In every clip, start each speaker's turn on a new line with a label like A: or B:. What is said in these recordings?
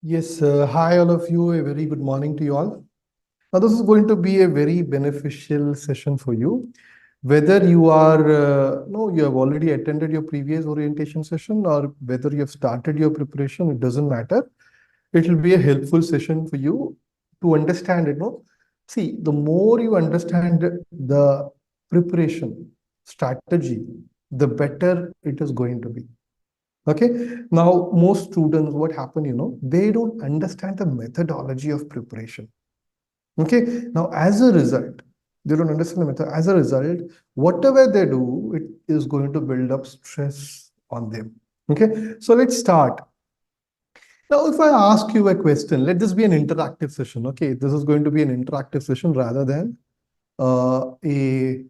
A: Yes, hi all of you. A very good morning to you all. Now, this is going to be a very beneficial session for you. Whether you are, no, you have already attended your previous orientation session or whether you have started your preparation, it doesn't matter. It will be a helpful session for you to understand it. No, see, the more you understand the preparation strategy, the better it is going to be. Okay. Now, most students, what happen, they don't understand the methodology of preparation. Okay. Now, as a result, they don't understand the method. As a result, whatever they do, it is going to build up stress on them. Okay. So let's start. Now, if I ask you a question, let this be an interactive session. Okay. This is going to be an interactive session rather than a,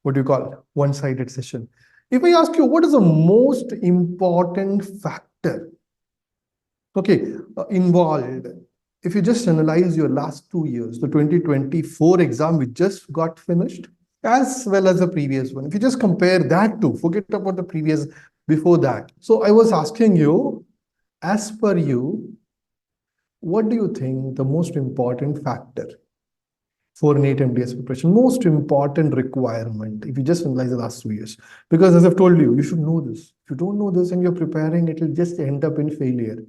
A: what do you call, one-sided session. If I ask you, what is the most important factor, okay, involved? If you just analyze your last 2 years, the 2024 exam which just got finished, as well as the previous one, if you just compare that to, forget about the previous before that. So I was asking you, as per you, what do you think the most important factor for NEET MDS preparation, most important requirement, if you just analyze the last 2 years? Because as I've told you, you should know this. If you don't know this and you're preparing, it will just end up in failure.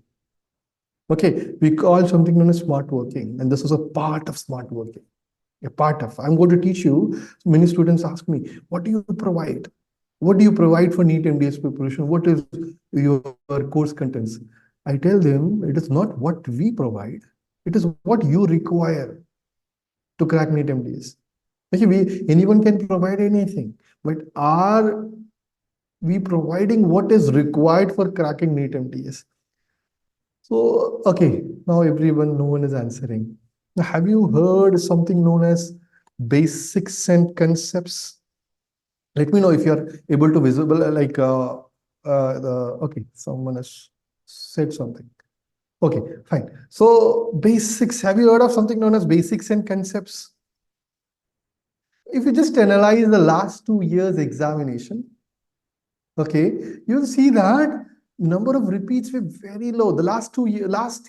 A: Okay, we call something known as smart working, and this is a part of smart working. A part of. I'm going to teach you. Many students ask me, what do you provide? What do you provide for NEET MDS preparation? What is your course contents? I tell them it is not what we provide, it is what you require to crack NEET MDS. Okay, anyone can provide anything, but are we providing what is required for cracking NEET MDS? So, okay, now no one is answering. Now, have you heard something known as basics and concepts? Let me know if you're able to visible, okay, someone has said something. Okay, fine. So basics, have you heard of something known as basics and concepts? If you just analyze the last 2 years examination, okay, you'll see that number of repeats were very low. The last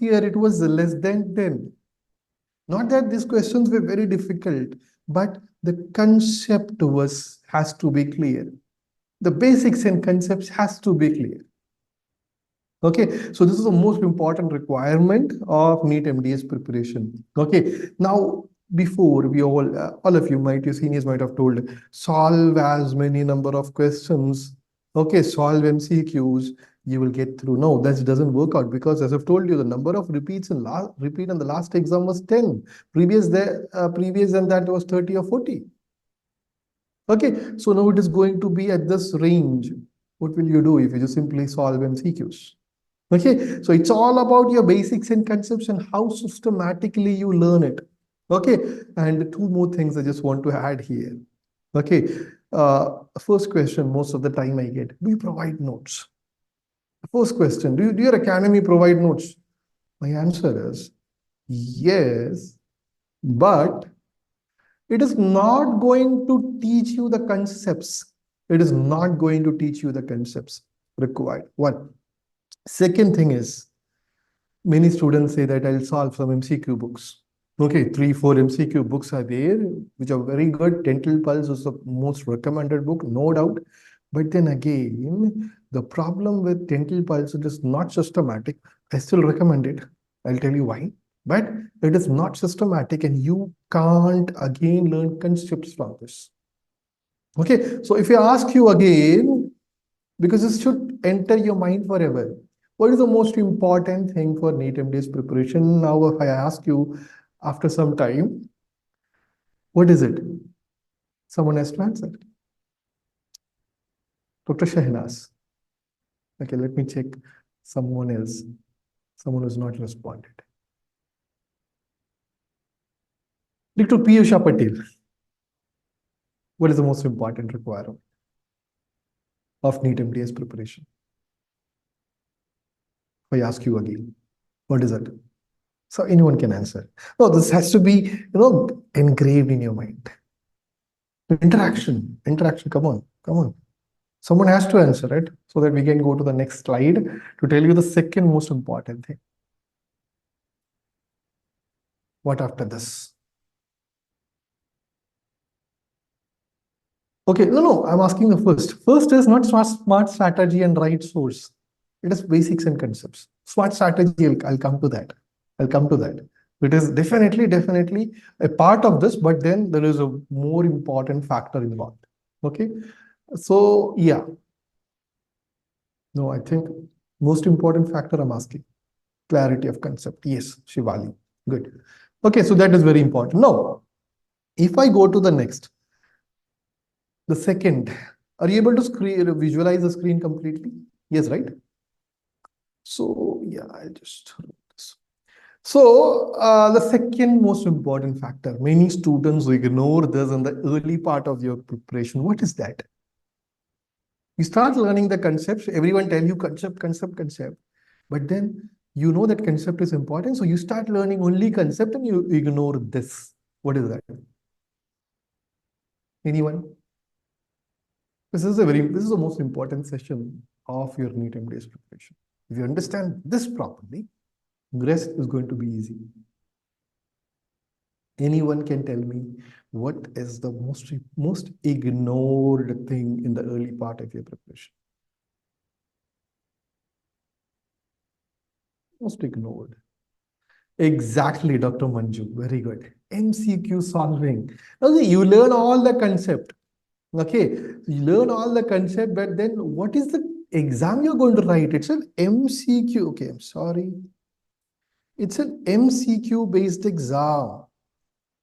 A: year it was less than 10. Not that these questions were very difficult, but the concept has to be clear. The basics and concepts has to be clear. Okay, so this is the most important requirement of NEET MDS preparation. Okay, now before we all of you might, your seniors might have told, solve as many number of questions. Okay, solve MCQs, you will get through. No, that doesn't work out, because as I've told you, the number of repeats in repeat in the last exam was 10. Previous and that was 30 or 40. Okay, so now it is going to be at this range. What will you do if you just simply solve MCQs? Okay, so it's all about your basics and concepts and how systematically you learn it. Okay, and two more things I just want to add here. Okay, first question most of the time I get, do you provide notes? First question, do your academy provide notes? My answer is yes, but it is not going to teach you the concepts. It is not going to teach you the concepts required. One. Second thing is, many students say that I'll solve some MCQ books. Okay, 3-4 MCQ books are there, which are very good. Dental Pulse is the most recommended book, no doubt. But then again, the problem with Dental Pulse, it is not systematic. I still recommend it. I'll tell you why. But it is not systematic, and you can't again learn concepts from this. Okay, so if I ask you again, because this should enter your mind forever, what is the most important thing for NEET MDS preparation? Now, if I ask you after some time, what is it? Someone has to answer. Dr. Shahnas. Okay, let me check someone else. Someone who's not responded. Dr. Piyusha Patel. What is the most important requirement of NEET MDS preparation? If I ask you again, what is it? So anyone can answer. No, this has to be, engraved in your mind. Interaction, come on. Someone has to answer it so that we can go to the next slide to tell you the second most important thing. What after this? Okay, no, I'm asking the first. First is not smart strategy and right source. It is basics and concepts. Smart strategy, I'll come to that. I'll come to that. It is definitely a part of this, but then there is a more important factor involved. Okay, so yeah. No, I think most important factor I'm asking. Clarity of concept. Yes, Shivali. Good. Okay, so that is very important. Now, if I go to the next, the second, are you able to visualize the screen completely? Yes, right? So yeah, I just wrote this. So the second most important factor, many students ignore this in the early part of your preparation. What is that? You start learning the concepts. Everyone tell you concept. But then you know that concept is important. So you start learning only concept and you ignore this. What is that? Anyone? This is the most important session of your NEET MDS preparation. If you understand this properly, the rest is going to be easy. Anyone can tell me what is the most ignored thing in the early part of your preparation? Most ignored. Exactly, Dr. Manju. Very good. MCQ solving. Now, see, you learn all the concept. Okay, you learn all the concept, but then what is the exam you're going to write? It's an MCQ. Okay, I'm sorry. It's an MCQ based exam.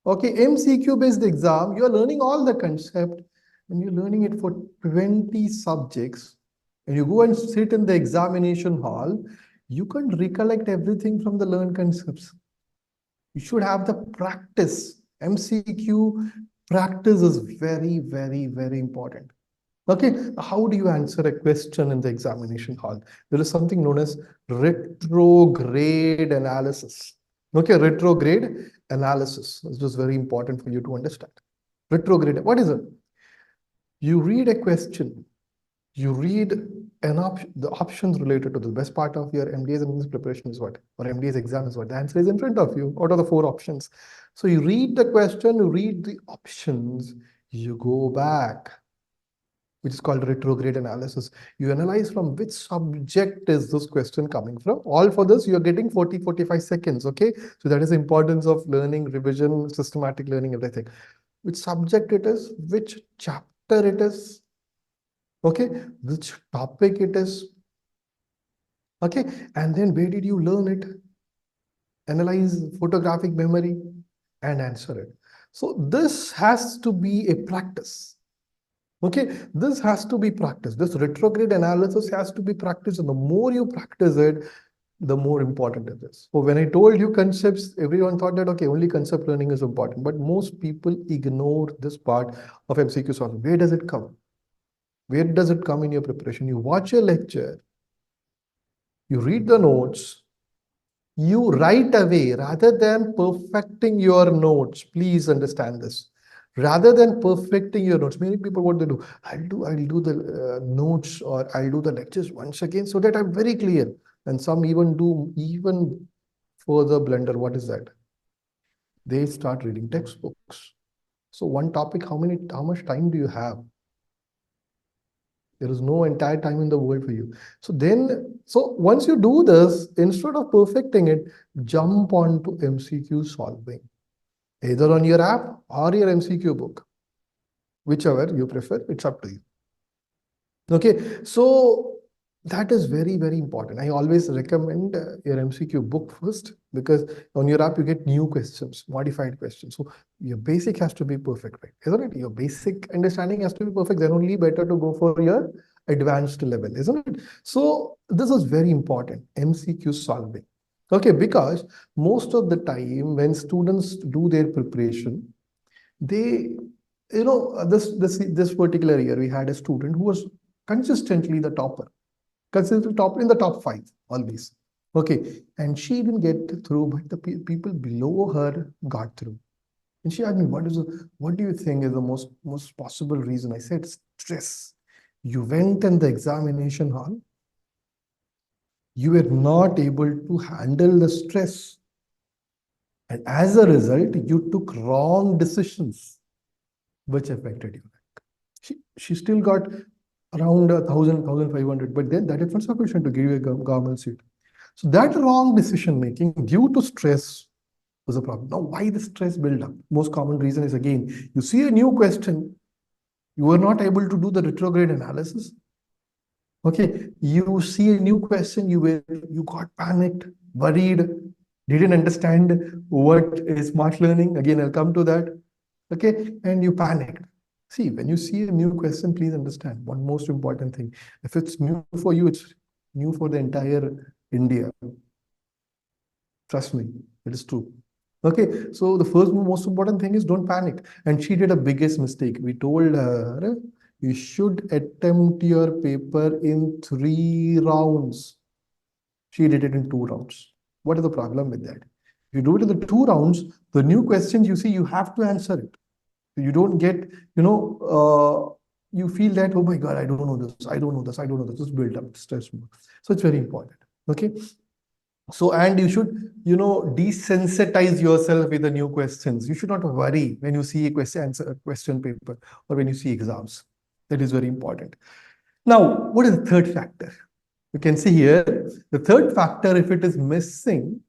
A: Okay, MCQ based exam, you're learning all the concept and you're learning it for 20 subjects. And you go and sit in the examination hall, you can't recollect everything from the learned concepts. You should have the practice. MCQ practice is very important. Okay, how do you answer a question in the examination hall? There is something known as retrograde analysis. Okay, retrograde analysis. This is very important for you to understand. Retrograde, what is it? You read a question, you read the options related to the best part of your MDS and English preparation is what? Or MDS exam is what? The answer is in front of you out of the 4 options. So you read the question, you read the options, you go back, which is called retrograde analysis. You analyze from which subject is this question coming from. All for this, you're getting 40-45 seconds, okay? So that is the importance of learning, revision, systematic learning, everything. Which subject it is, which chapter it is, okay? Which topic it is, okay? And then where did you learn it? Analyze photographic memory and answer it. So this has to be a practice. Okay, this has to be practiced. This retrograde analysis has to be practiced, and the more you practice it, the more important it is. So when I told you concepts, everyone thought that, okay, only concept learning is important, but most people ignore this part of MCQ solving. Where does it come? Where does it come in your preparation? You watch a lecture, you read the notes, you right away, rather than perfecting your notes, please understand this. Rather than perfecting your notes, many people, what they do, I'll do the notes or I'll do the lectures once again so that I'm very clear. And some even do even further blunder. What is that? They start reading textbooks. So one topic, how much time do you have? There is no entire time in the world for you. So once you do this, instead of perfecting it, jump onto MCQ solving, either on your app or your MCQ book, whichever you prefer, it's up to you. Okay, so that is very important. I always recommend your MCQ book first, because on your app you get new questions, modified questions. So your basic has to be perfect, right? Isn't it? Your basic understanding has to be perfect. Then only better to go for your advanced level, isn't it? So this is very important, MCQ solving. Okay, because most of the time when students do their preparation, they, this particular year we had a student who was consistently the topper, consistently top in the top 5 always. Okay, and she didn't get through, but the people below her got through. And she asked me, what do you think is the most possible reason? I said, stress. You went in the examination hall, you were not able to handle the stress, And as a result, you took wrong decisions, which affected you. She still got around 1,500, but then that is not sufficient to give you a government seat. So that wrong decision making due to stress was a problem. Now, why the stress build up? Most common reason is, again, you see a new question, you were not able to do the retrograde analysis. Okay, you see a new question, you got panicked, worried, didn't understand what is smart learning. Again, I'll come to that. Okay, and you panicked. See, when you see a new question, please understand one most important thing. If it's new for you, it's new for the entire India. Trust me, it is true. Okay, so the first most important thing is don't panic. And she did a biggest mistake. We told her you should attempt your paper in 3 rounds. She did it in 2 rounds. What is the problem with that? If you do it in the 2 rounds, the new questions you see, you have to answer it. You don't get, you feel that, oh my God, I don't know this, I don't know this, I don't know this. Just build up stress more. So it's very important. Okay. So, and you should, desensitize yourself with the new questions. You should not worry when you see a question paper or when you see exams. That is very important. Now, what is the third factor? You can see here, the third factor, if it is missing,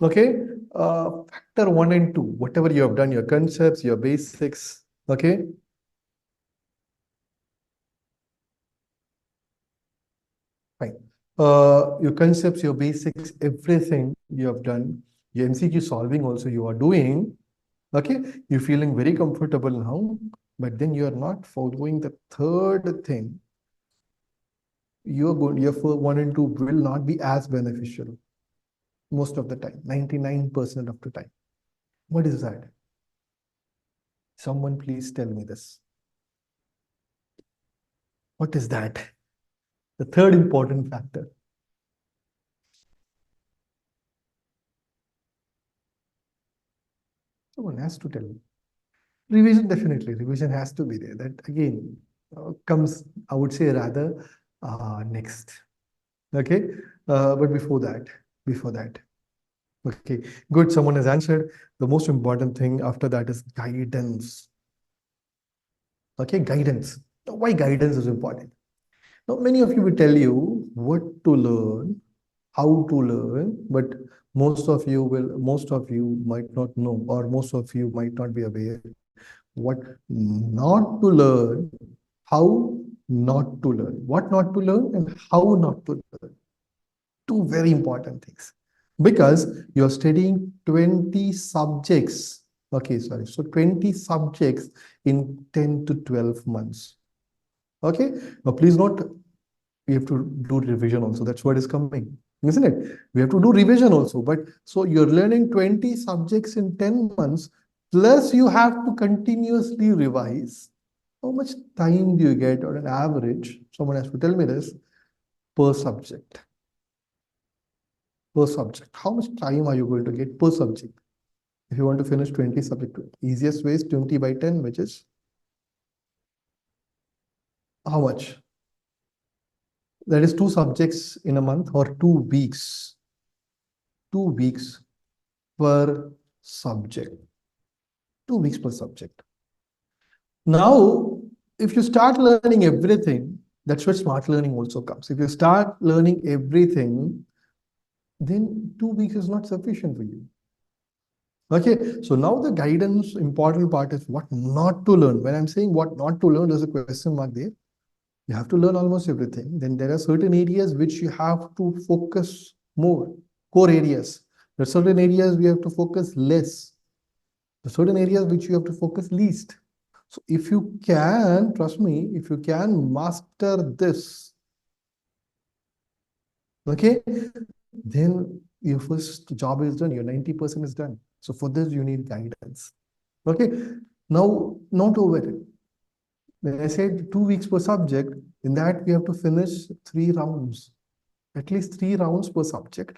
A: okay, factor 1 and 2, whatever you have done, your concepts, your basics, okay. Fine. Your concepts, your basics, everything you have done, your MCQ solving also you are doing, okay, you're feeling very comfortable now, but then you are not following the third thing. Your 1 and 2 will not be as beneficial most of the time, 99% of the time. What is that? Someone please tell me this. What is that? The third important factor. Someone has to tell me. Revision, definitely. Revision has to be there. That again comes, I would say, rather next. Okay. But before that. Okay, good. Someone has answered. The most important thing after that is guidance. Okay, guidance. Now, why guidance is important? Now, many of you will tell you what to learn, how to learn, but most of you might not know, or most of you might not be aware what not to learn, how not to learn, what not to learn, and how not to learn. Two very important things. Because you're studying 20 subjects. Okay, sorry. So 20 subjects in 10 to 12 months. Okay. Now, please note, we have to do revision also. That's what is coming, isn't it? We have to do revision also. But so you're learning 20 subjects in 10 months, plus you have to continuously revise. How much time do you get on an average? Someone has to tell me this per subject. Per subject. How much time are you going to get per subject? If you want to finish 20 subjects, easiest way is 20 by 10, which is how much? That is 2 subjects in a month or 2 weeks. 2 weeks per subject. 2 weeks per subject. Now, if you start learning everything, that's where smart learning also comes. If you start learning everything, then 2 weeks is not sufficient for you. Okay, so now the guidance, important part is what not to learn. When I'm saying what not to learn, there's a question mark there. You have to learn almost everything. Then there are certain areas which you have to focus more, core areas. There are certain areas we have to focus less. There are certain areas which you have to focus least. So if you can, trust me, if you can master this, okay, then your first job is done, your 90% is done. So for this, you need guidance. Okay, now not over it. When I said 2 weeks per subject, in that we have to finish 3 rounds, at least 3 rounds per subject.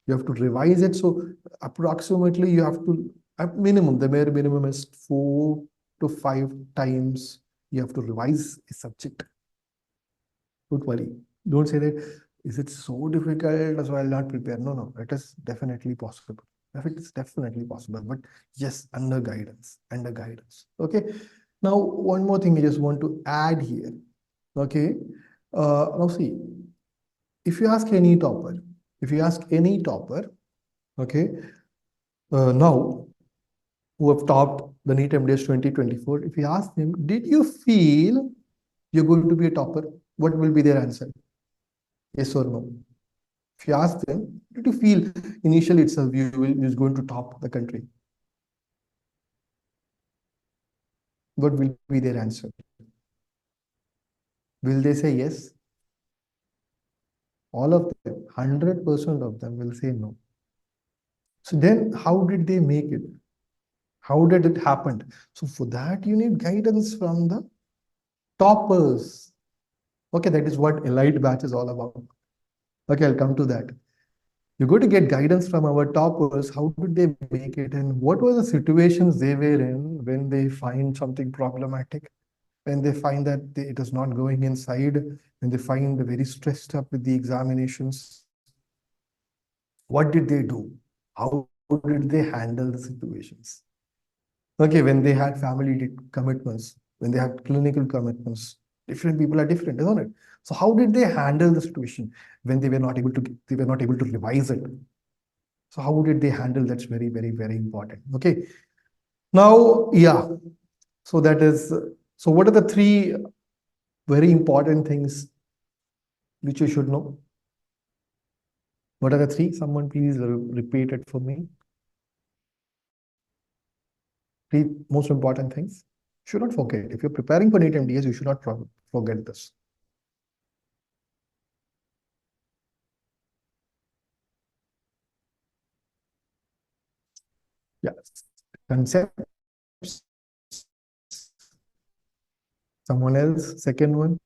A: You have to revise it. So approximately you have to, at minimum, the bare minimum is 4 to 5 times you have to revise a subject. Don't worry. Don't say that, is it so difficult, so I'll not prepare. No, it is definitely possible. It is definitely possible, but yes, under guidance, under guidance. Okay. Now, one more thing I just want to add here. Okay. Now see, if you ask any topper, if you ask any topper, okay, now who have topped the NEET MDS 2024, if you ask them, did you feel you're going to be a topper? What will be their answer? Yes or no? If you ask them, did you feel initially itself you is going to top the country? What will be their answer? Will they say yes? All of them, 100% of them will say no. So then how did they make it? How did it happen? So for that, you need guidance from the toppers. Okay, that is what elite batch is all about. Okay, I'll come to that. You're going to get guidance from our toppers. How did they make it? And what were the situations they were in when they find something problematic? When they find that it is not going inside, when they find very stressed up with the examinations, what did they do? How did they handle the situations? Okay, when they had family commitments, when they had clinical commitments, different people are different, isn't it? So how did they handle the situation when they were not able to revise it? So how did they handle? That's very, very, very important. Okay. Now, yeah. So that is, so what are the three very important things which you should know? What are the three? Someone please repeat it for me. Three most important things. Should not forget. If you're preparing for NEET MDS, you should not forget this. Yeah. Concepts. Someone else. Second one.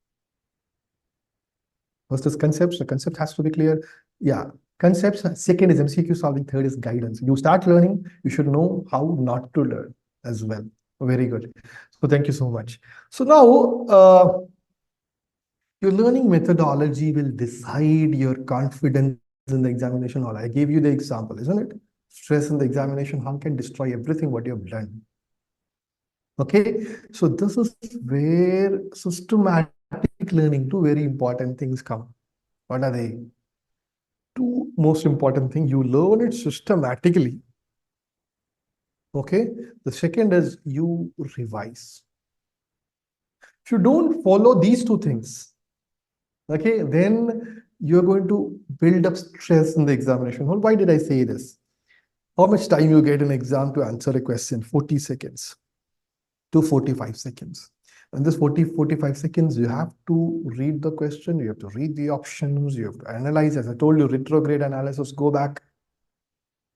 A: First is concepts. The concept has to be clear. Yeah. Concepts. Second is MCQ solving. Third is guidance. You start learning, you should know how not to learn as well. Very good. So thank you so much. So now, your learning methodology will decide your confidence in the examination hall. I gave you the example, isn't it? Stress in the examination hall can destroy everything what you have learned. Okay, so this is where systematic learning, two very important things come. What are they? Two most important things. You learn it systematically. Okay, the second is you revise. If you don't follow these two things, okay, then you're going to build up stress in the examination hall. Why did I say this? How much time you get in exam to answer a question? 40 seconds to 45 seconds. And this 45 seconds, you have to read the question, you have to read the options, you have to analyze. As I told you, retrograde analysis, go back.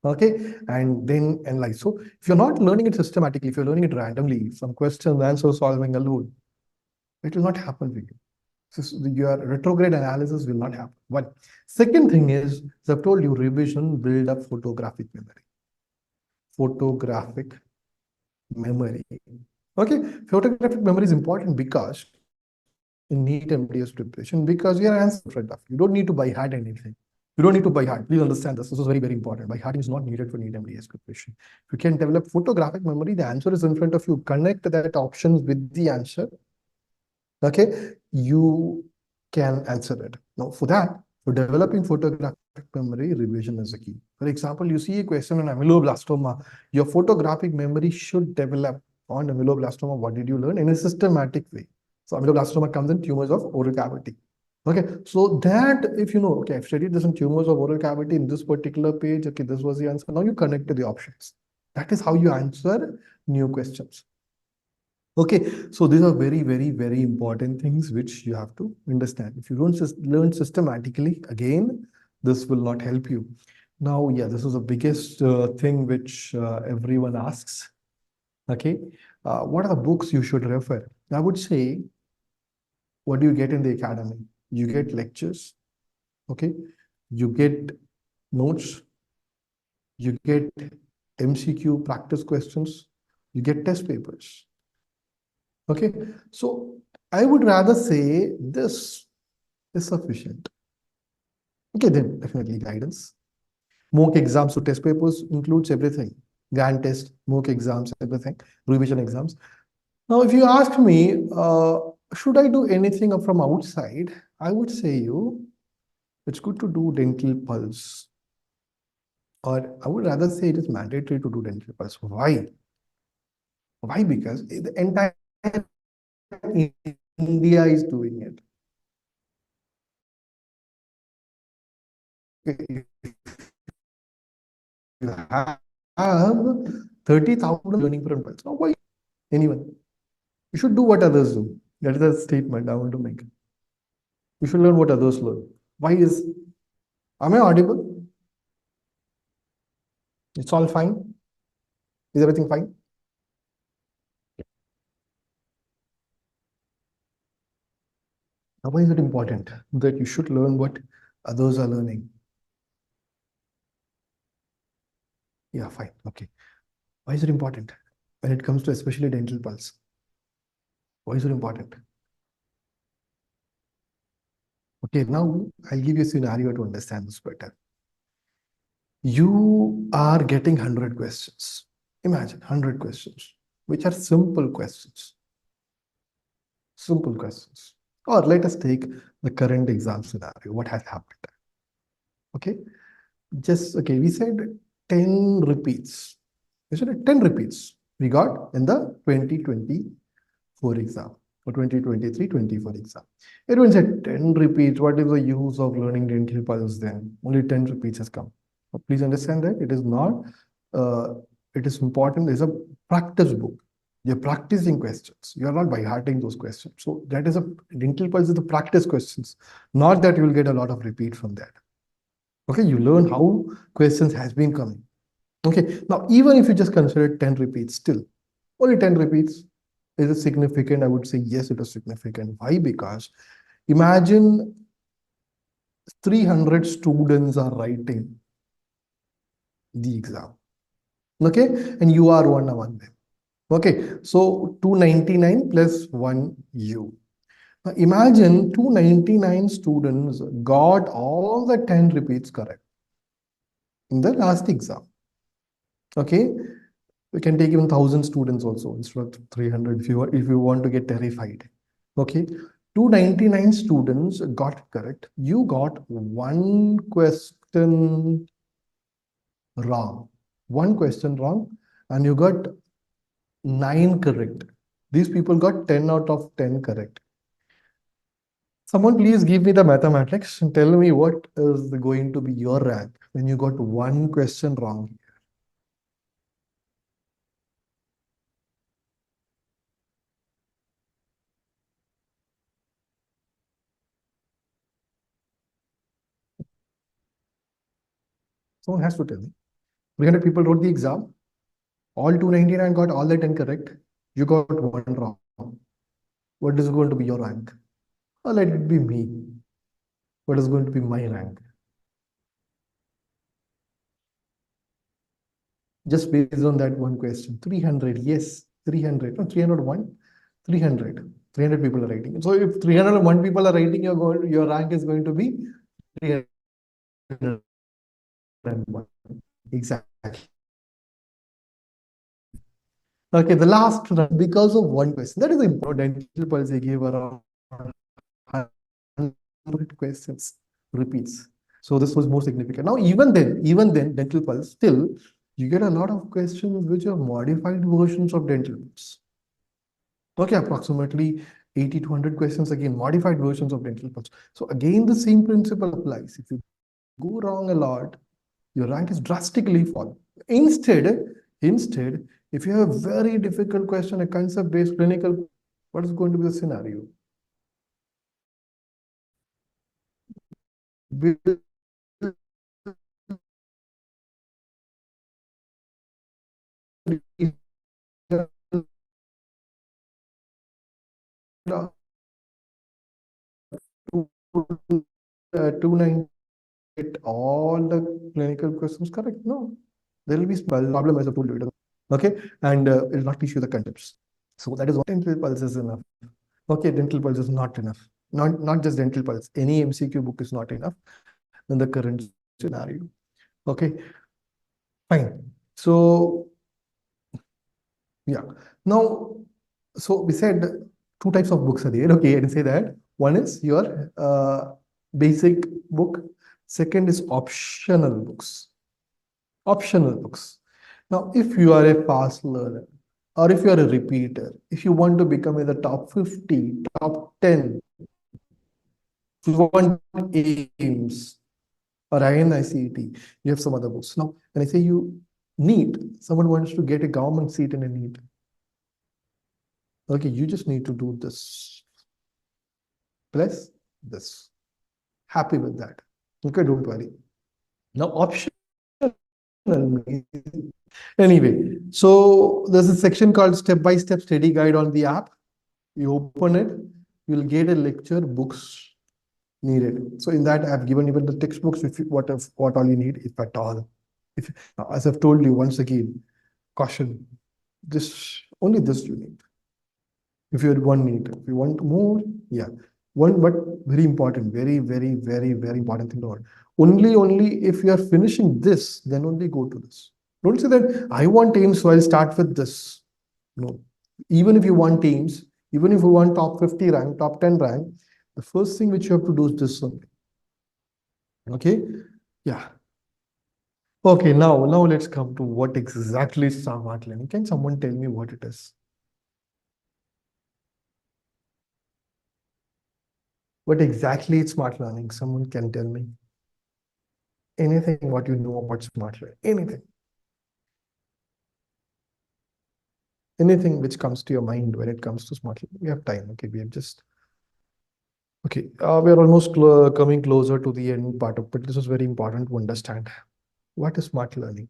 A: Okay, and then analyze. So if you're not learning it systematically, if you're learning it randomly, some question answer solving alone, it will not happen for you. So your retrograde analysis will not happen. One. Second thing is, as I've told you, revision, build up photographic memory. Photographic memory. Okay, photographic memory is important because in NEET MDS preparation, because you are answering in front of you. You don't need to by heart anything. You don't need to by heart. Please understand this. This is very, very important. By heart is not needed for NEET MDS preparation. If you can develop photographic memory, the answer is in front of you. Connect that options with the answer. Okay, you can answer it. Now, for that, for developing photographic memory, revision is the key. For example, you see a question on amyloblastoma, your photographic memory should develop on amyloblastoma. What did you learn in a systematic way? So amyloblastoma comes in tumors of oral cavity. Okay, so that if you know, okay, I've studied this in tumors of oral cavity in this particular page, okay, this was the answer. Now you connect to the options. That is how you answer new questions. Okay, so these are very, very, very important things which you have to understand. If you don't just learn systematically, again, this will not help you. Now, yeah, this is the biggest thing which everyone asks. Okay, what are the books you should refer? I would say, what do you get in the academy? You get lectures, okay? You get notes, you get MCQ practice questions, you get test papers. Okay, so I would rather say this is sufficient. Okay, then definitely guidance. Mock exams, so test papers includes everything. GAN test, mock exams, everything, revision exams. Now, if you ask me, should I do anything from outside? I would say you, it's good to do dental pulse. Or I would rather say it is mandatory to do dental pulse. Why? Why? Because the entire India is doing it. You have 30,000 learning from pulse. Now, why anyone? You should do what others do. That is a statement I want to make. You should learn what others learn. Why is, am I audible? It's all fine. Is everything fine? Now, why is it important that you should learn what others are learning? Yeah, fine. Okay. Why is it important when it comes to especially dental pulse? Why is it important? Okay, now I'll give you a scenario to understand this better. You are getting 100 questions. Imagine 100 questions, which are simple questions. Simple questions. Or let us take the current exam scenario. What has happened? Okay. Okay, we said 10 repeats. We said 10 repeats we got in the 2024 exam or 2023-24 exam. Everyone said 10 repeats. What is the use of learning dental pulse then? Only 10 repeats has come. But please understand that it is not, it is important. It's a practice book. You're practicing questions. You're not by hearting those questions. So that is a dental pulse is the practice questions, not that you will get a lot of repeat from that. Okay, you learn how questions has been coming. Okay, now even if you just consider 10 repeats, still only 10 repeats. Is it significant? I would say yes, it is significant. Why? Because imagine 300 students are writing the exam. Okay, and you are one among them. Okay, so 299 plus 1 you. Now imagine 299 students got all the 10 repeats correct in the last exam. Okay, we can take even 1,000 students also instead of 300 if you want to get terrified. Okay, 299 students got correct. You got one question wrong. One question wrong, and you got 9 correct. These people got 10 out of 10 correct. Someone please give me the mathematics and tell me what is going to be your rank when you got one question wrong. Someone has to tell me. 300 people wrote the exam. All 299 got all the 10 correct. You got one wrong. What is going to be your rank? Or let it be me. What is going to be my rank? Just based on that one question. 300, yes, 300. No, 301, 300. 300 people are writing. So if 301 people are writing, your rank is going to be 301. Exactly. Okay, the last round, because of one question. That is important. Dental pulse gave around 100 questions, repeats. So this was more significant. Now, even then, dental pulse, still, you get a lot of questions which are modified versions of dental pulse. Okay, approximately 80 to 100 questions, again, modified versions of dental pulse. So again, the same principle applies. If you go wrong a lot, your rank is drastically fall. Instead, if you have a very difficult question, a concept-based clinical, what is going to be the scenario? Build 298 all the clinical questions correct? No, there will be small problem as I told you. Okay, and it will not teach you the concepts. So that is what dental pulse is enough. Okay, dental pulse is not enough. Not just dental pulse. Any MCQ book is not enough in the current scenario. Okay, fine. So yeah. Now, so we said two types of books are there. Okay, I didn't say that. One is your basic book. Second is optional books. Optional books. Now, if you are a fast learner, or if you are a repeater, if you want to become in the top 50, top 10, if you want aims or INI-CET, you have some other books. Now, when I say you NEET, someone wants to get a government seat in a NEET. Okay, you just need to do this plus this. Happy with that. Okay, don't worry. Now, optional anyway, so there's a section called Step-by-Step Study Guide on the app. You open it, you'll get a lecture, books needed. So in that, I've given even the textbooks, if you, what all you need, if at all. If, as I've told you once again, caution, this only this you need. If you one need, if you want more, yeah. One, but very important, very important thing to note. Only if you are finishing this, then only go to this. Don't say that I want aims, so I'll start with this. No. Even if you want teams, even if you want top 50 rank, top 10 rank, the first thing which you have to do is this only. Okay? Yeah. Okay, now let's come to what exactly is smart learning. Can someone tell me what it is? What exactly is smart learning? Someone can tell me. Anything what you know about smart learning. Anything. Anything which comes to your mind when it comes to smart learning. We have time. Okay, we have just okay. We are almost coming closer to the end part of, but this is very important to understand. What is smart learning?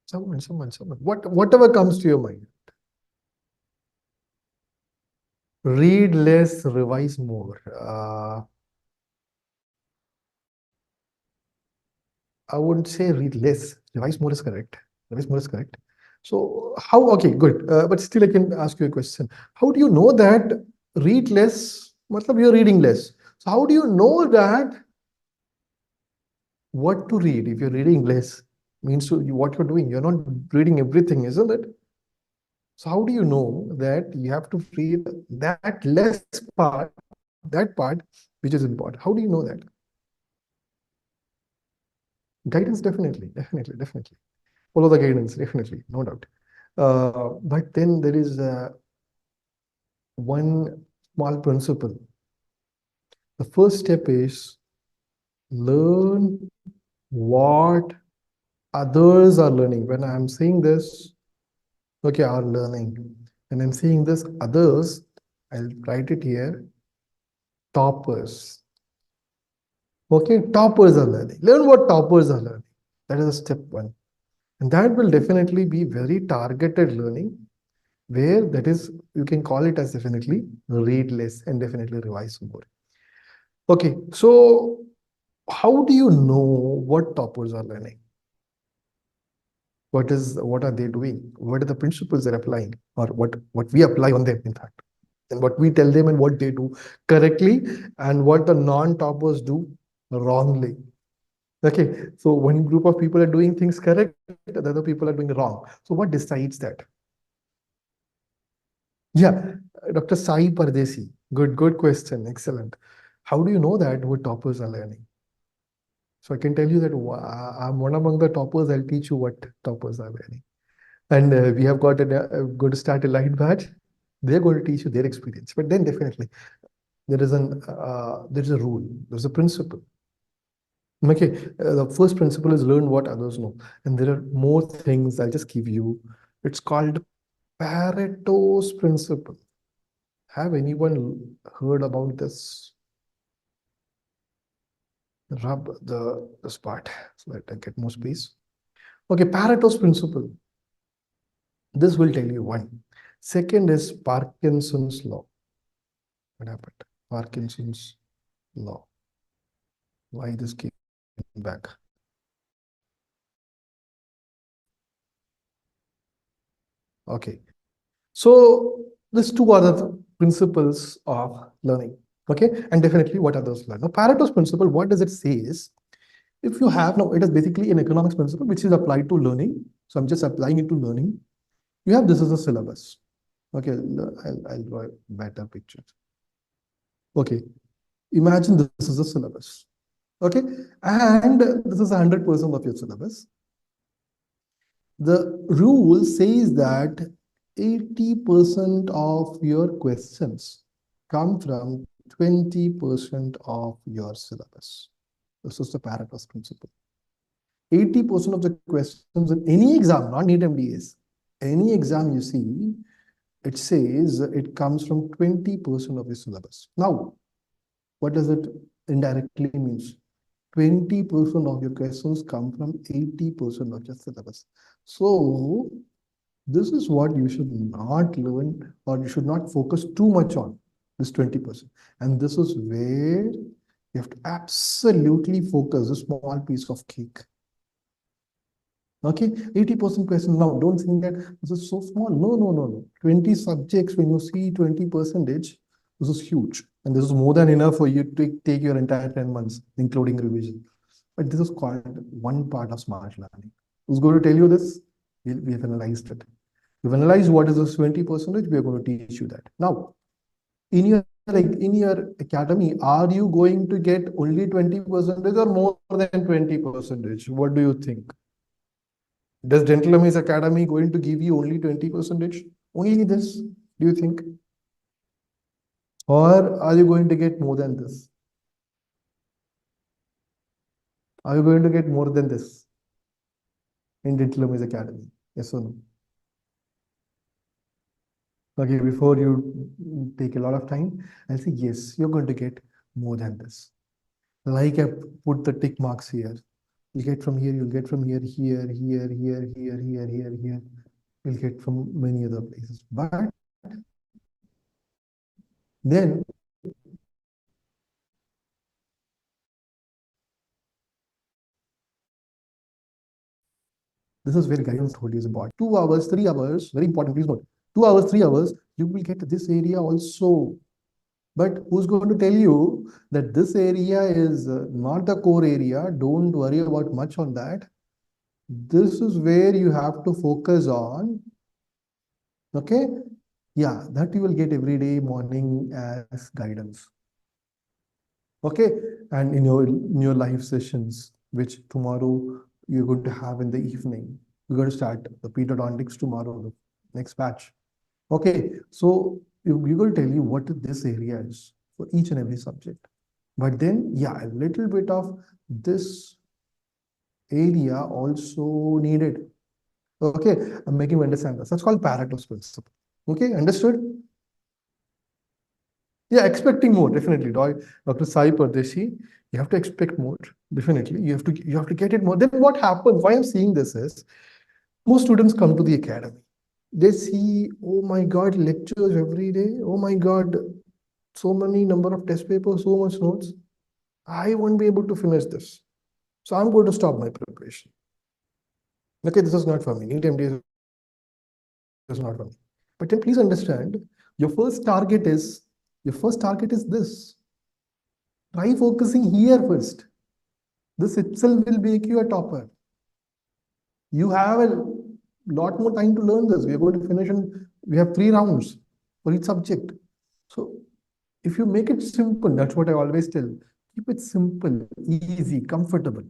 A: Someone. Whatever comes to your mind. Read less, revise more. I wouldn't say read less. Revise more is correct. Revise more is correct. So how? Okay, good. But still, I can ask you a question. How do you know that read less? Matlab you're reading less. So how do you know that what to read? If you're reading less, means to what you're doing. You're not reading everything, isn't it? So how do you know that you have to read that less part, that part which is important? How do you know that? Guidance, definitely. Follow the guidance, definitely, no doubt. But then there is one small principle. The first step is learn what others are learning. When I'm saying this, okay, are learning. When I'm saying this, others, I'll write it here, toppers. Okay, toppers are learning. Learn what toppers are learning. That is step one. And that will definitely be very targeted learning, where that is, you can call it as definitely read less and definitely revise more. Okay, so how do you know what toppers are learning? What are they doing? What are the principles they're applying, or what we apply on them, in fact, and what we tell them and what they do correctly, and what the non-toppers do wrongly. Okay, so one group of people are doing things correct, the other people are doing wrong. So what decides that? Yeah, Dr. Sai Pardesi. Good question. Excellent. How do you know that what toppers are learning? So I can tell you that I'm one among the toppers. I'll teach you what toppers are learning. And we have got a good start a light batch. They're going to teach you their experience. But then definitely there's a rule, there's a principle. Okay, the first principle is learn what others know. And there are more things I'll just give you. It's called Pareto's principle. Have anyone heard about this? Rub this part so that I get more space. Okay, Pareto's principle. This will tell you one. Second is Parkinson's law. What happened? Parkinson's law. Why this came back? Okay. So these two are the principles of learning. Okay, and definitely what others learn. Now, Pareto's principle, what does it say is, if you have, now it is basically an economics principle which is applied to learning. So I'm just applying it to learning. You have, this is a syllabus. Okay, I'll draw a better picture. Okay, imagine this is a syllabus. Okay, and this is 100% of your syllabus. The rule says that 80% of your questions come from 20% of your syllabus. This is the Pareto's principle. 80% of the questions in any exam, not NEET MDS, any exam you see, it says it comes from 20% of the syllabus. Now, what does it indirectly means? 20% of your questions come from 80% of your syllabus. So this is what you should not learn, or you should not focus too much on, this 20%. And this is where you have to absolutely focus, a small piece of cake. Okay, 80% questions. Now, don't think that this is so small. No, no, no, no. 20 subjects, when you see 20 percentage, this is huge. And this is more than enough for you to take your entire 10 months, including revision. But this is called one part of smart learning. Who's going to tell you this? We have analyzed it. We've analyzed what is this 20%. We are going to teach you that. Now, in your academy, are you going to get only 20% or more than 20%? What do you think? Does Dental Amaze Academy going to give you only 20%? Only this, do you think? Or are you going to get more than this? Are you going to get more than this in Dental Amaze Academy? Yes or no? Okay, before you take a lot of time, I'll say yes, you're going to get more than this. Like I put the tick marks here. You get from here, you'll get from here, here, here, here, here, here, here, here. You'll get from many other places. But then this is where guidance told you is about 2 hours, 3 hours, very important, please note. 2 hours, 3 hours, you will get this area also. But who's going to tell you that this area is not the core area? Don't worry about much on that. This is where you have to focus on. Okay? Yeah, that you will get every day morning as guidance. Okay? And in your live sessions, which tomorrow you're going to have in the evening, we're going to start the pedodontics tomorrow, the next batch. Okay, so we're going to tell you what this area is for each and every subject. But then, yeah, a little bit of this area also needed. Okay, I'm making you understand this. That's called Pareto's principle. Okay, understood? Yeah, expecting more, definitely. Dr. Sai Pardeshi, you have to expect more. Definitely. You have to get it more. Then what happens? Why I'm seeing this is most students come to the academy. They see, oh my God, lectures every day. Oh my God, so many number of test papers, so much notes. I won't be able to finish this. So I'm going to stop my preparation. Okay, this is not for me. NEET MDS is not for me. But then please understand, your first target is this. Try focusing here first. This itself will make you a topper. You have a lot more time to learn this. We are going to finish and we have 3 rounds for each subject. So if you make it simple, that's what I always tell. Keep it simple, easy, comfortable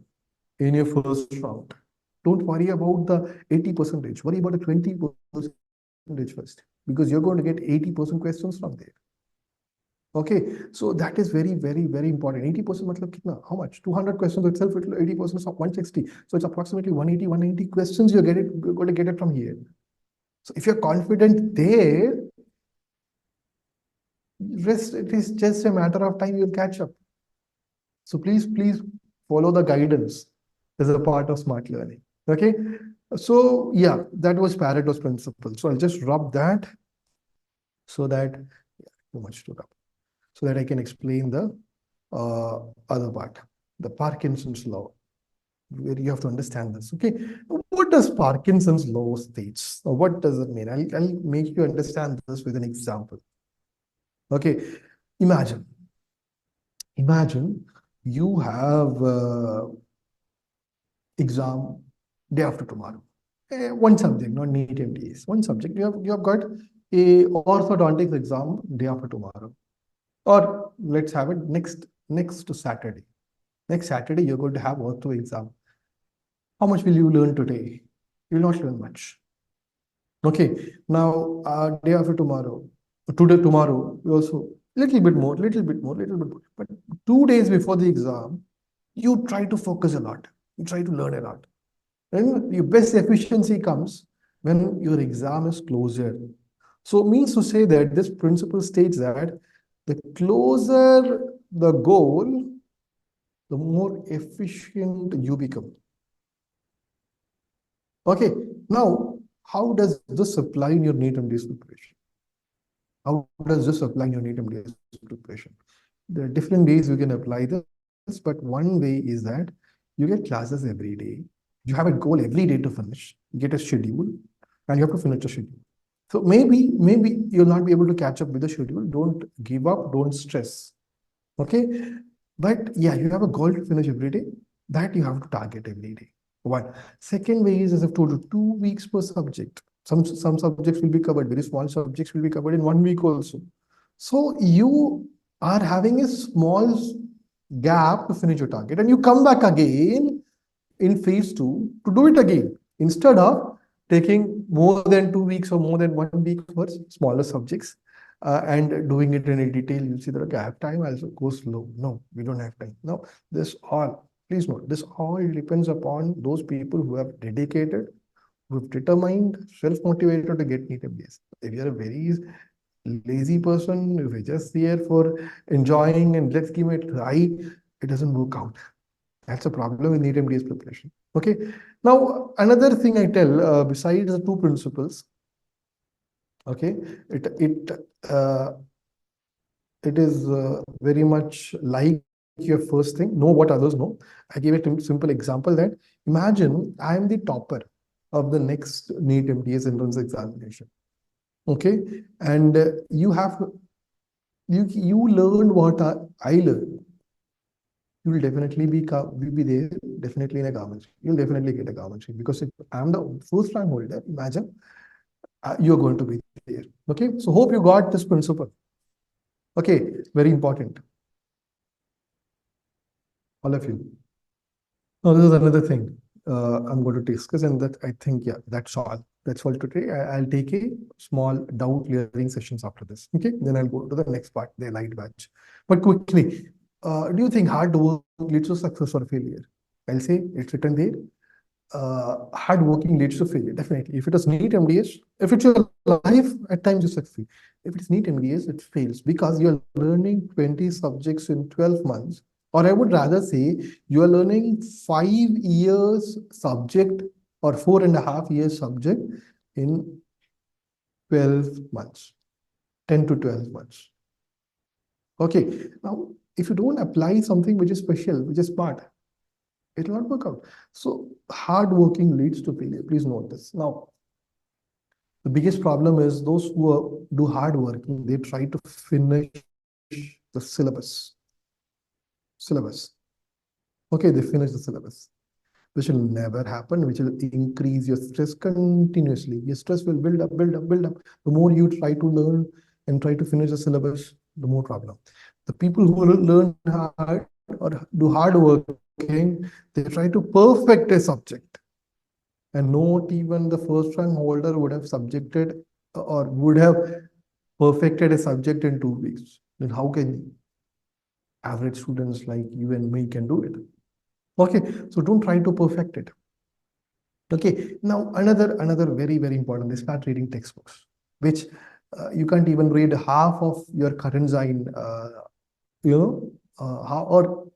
A: in your first round. Don't worry about the 80%. Worry about the 20% first, because you're going to get 80% questions from there. Okay, so that is very, very, very important. 80% matlab kitna? How much? 200 questions itself, 80% is 160. So it's approximately 180, 190 questions you're going to get it from here. So if you're confident there, rest, it is just a matter of time, you'll catch up. So please follow the guidance as a part of smart learning. Okay, so yeah, that was Pareto's principle. So I'll just rub that so that, yeah, too much to rub, so that I can explain the other part, the Parkinson's law, where you have to understand this. Okay, what does Parkinson's law states? What does it mean? I'll make you understand this with an example. Okay, imagine Imagine you have exam day after tomorrow. One subject, not NEET MDS. One subject. You have got a orthodontics exam day after tomorrow. Or let's have it next to Saturday. Next Saturday, you're going to have ortho exam. How much will you learn today? You will not learn much. Okay. Now, day after tomorrow, today, tomorrow, you also little bit more, little bit more, little bit more. But 2 days before the exam, you try to focus a lot. You try to learn a lot. And your best efficiency comes when your exam is closer. So it means to say that this principle states that the closer the goal, the more efficient you become. Okay, now how does this apply in your NEET MDS preparation? How does this apply in your NEET MDS preparation? There are different ways you can apply this, but one way is that you get classes every day. You have a goal every day to finish. You get a schedule, and you have to finish the schedule. So maybe you'll not be able to catch up with the schedule. Don't give up. Don't stress. Okay, but yeah, you have a goal to finish every day that you have to target every day. One. Second way is, as I've told you, 2 weeks per subject. Some subjects will be covered. Very small subjects will be covered in 1 week also. So you are having a small gap to finish your target, and you come back again in phase two to do it again instead of taking more than 2 weeks or more than 1 week for smaller subjects and doing it in a detail. You see that, okay, I have time, I'll go slow. No, we don't have time. No, this all, please note, this all depends upon those people who have dedicated, who have determined, self-motivated to get NEET MBS. If you're a very lazy person, if you're just here for enjoying and let's give it a try, it doesn't work out. That's a problem with NEET MDS preparation. Okay. Now, another thing I tell, besides the two principles, okay, uh, it is very much like your first thing. Know what others know. I gave a simple example that imagine I am the topper of the next NEET MDS entrance examination. Okay, and you learn what I learned. You will definitely be there, definitely in a government seat. You'll definitely get a government seat because if I'm the first rank holder, imagine you're going to be there. Okay, so hope you got this principle. Okay, very important, all of you. Now, this is another thing I'm going to discuss, and that I think, yeah, that's all. That's all today. I'll take a small doubt clearing sessions after this. Okay, then I'll go to the next part, the light batch. But quickly, do you think hard work leads to success or failure? I'll say it's written there. Hard working leads to failure, definitely. If it is NEET MDS, if it's your life, at times you succeed. If it's NEET MDS, it fails because you're learning 20 subjects in 12 months. Or I would rather say you are learning 5 years subject or 4.5 years subject in 12 months, 10 to 12 months. Okay, now if you don't apply something which is special, which is smart, it will not work out. So hard working leads to failure. Please note this. Now, the biggest problem is those who do hard working, they try to finish the syllabus. Okay, they finish the syllabus, which will never happen, which will increase your stress continuously. Your stress will build up, build up, build up. The more you try to learn and try to finish the syllabus, the more problem. The people who learn hard or do hard working, they try to perfect a subject. And not even the first rank holder would have subjected or would have perfected a subject in 2 weeks. Then how can average students like you and me can do it? Okay, so don't try to perfect it. Okay, now another very important is start reading textbooks, which you can't even read half of your current Zine, or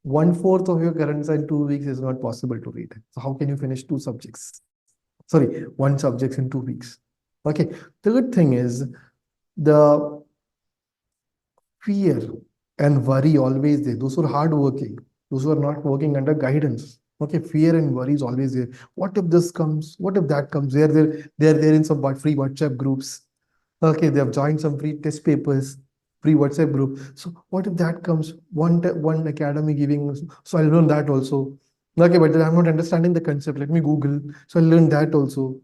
A: 1/4 of your current Zine 2 weeks is not possible to read. So how can you finish two subjects? Sorry, one subject in 2 weeks. Okay, third thing is the fear and worry always there. Those who are hardworking, those who are not working under guidance. Okay, fear and worry is always there. What if this comes? What if that comes? They're there in some free WhatsApp groups. Okay, they have joined some free test papers. free WhatsApp group. So what if that comes one academy giving, so I'll learn that also. Okay, but then I'm not understanding the concept. Let me Google. So I'll learn that also.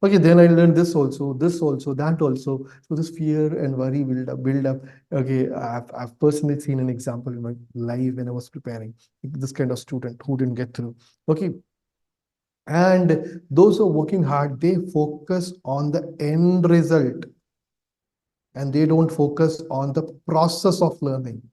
A: Okay, then I learned this also, that also. So this fear and worry build up. Okay, I've personally seen an example in my life when I was preparing this kind of student who didn't get through. Okay, and those who are working hard, they focus on the end result and they don't focus on the process of learning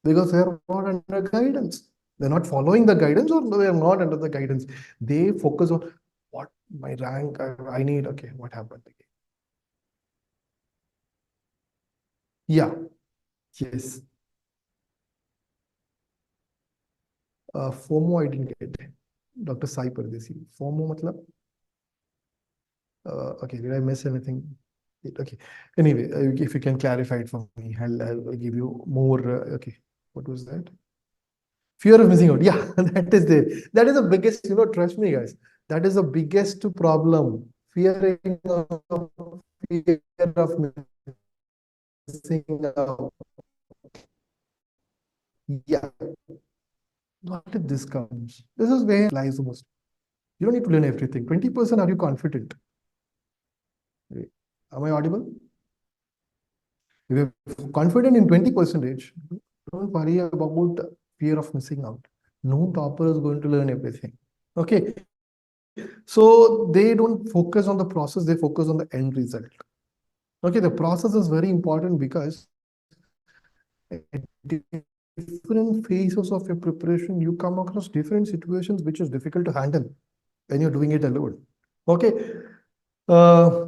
A: because they are not under guidance. They're not following the guidance or they are not under the guidance. They focus on what my rank I need. Okay, what happened? Yeah, yes. FOMO I didn't get. Dr. Sai Pardesi. FOMO matlab? Okay, did I miss anything? Okay. Anyway, if you can clarify it for me, I'll give you more. Okay, what was that? Fear of missing out. Yeah, that is there. That is the biggest, trust me, guys. That is the biggest problem. Fearing of fear of missing out. Yeah, what if this comes? This is where lies the most. You don't need to learn everything. 20% are you confident? Am I audible? If you're confident in 20 percentage, don't worry about fear of missing out. No topper is going to learn everything. Okay. So they don't focus on the process, they focus on the end result. Okay, the process is very important because at different phases of your preparation, you come across different situations which is difficult to handle when you're doing it alone. Okay. Uh,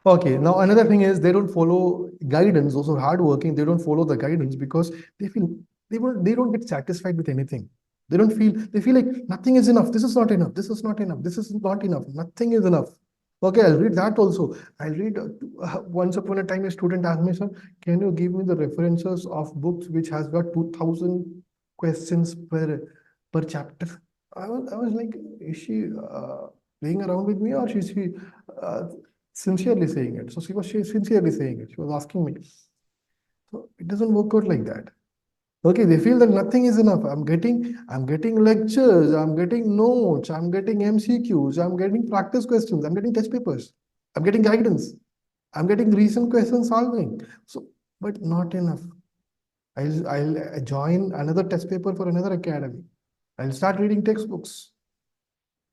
A: Okay, now another thing is they don't follow guidance. Also hardworking, they don't follow the guidance because they feel they don't get satisfied with anything. They feel like nothing is enough. This is not enough. This is not enough. This is not enough. Nothing is enough. Okay, I'll read that also. I'll read once upon a time a student asked me, sir, can you give me the references of books which has got 2000 questions per chapter? I was like, is she playing around with me or is she uh, sincerely saying it? So she sincerely saying it. She was asking me. So it doesn't work out like that. Okay, they feel that nothing is enough. I'm getting lectures, I'm getting notes, I'm getting MCQs, I'm getting practice questions, I'm getting test papers, I'm getting guidance, I'm getting recent question solving. So, but not enough. I'll join another test paper for another academy. I'll start reading textbooks.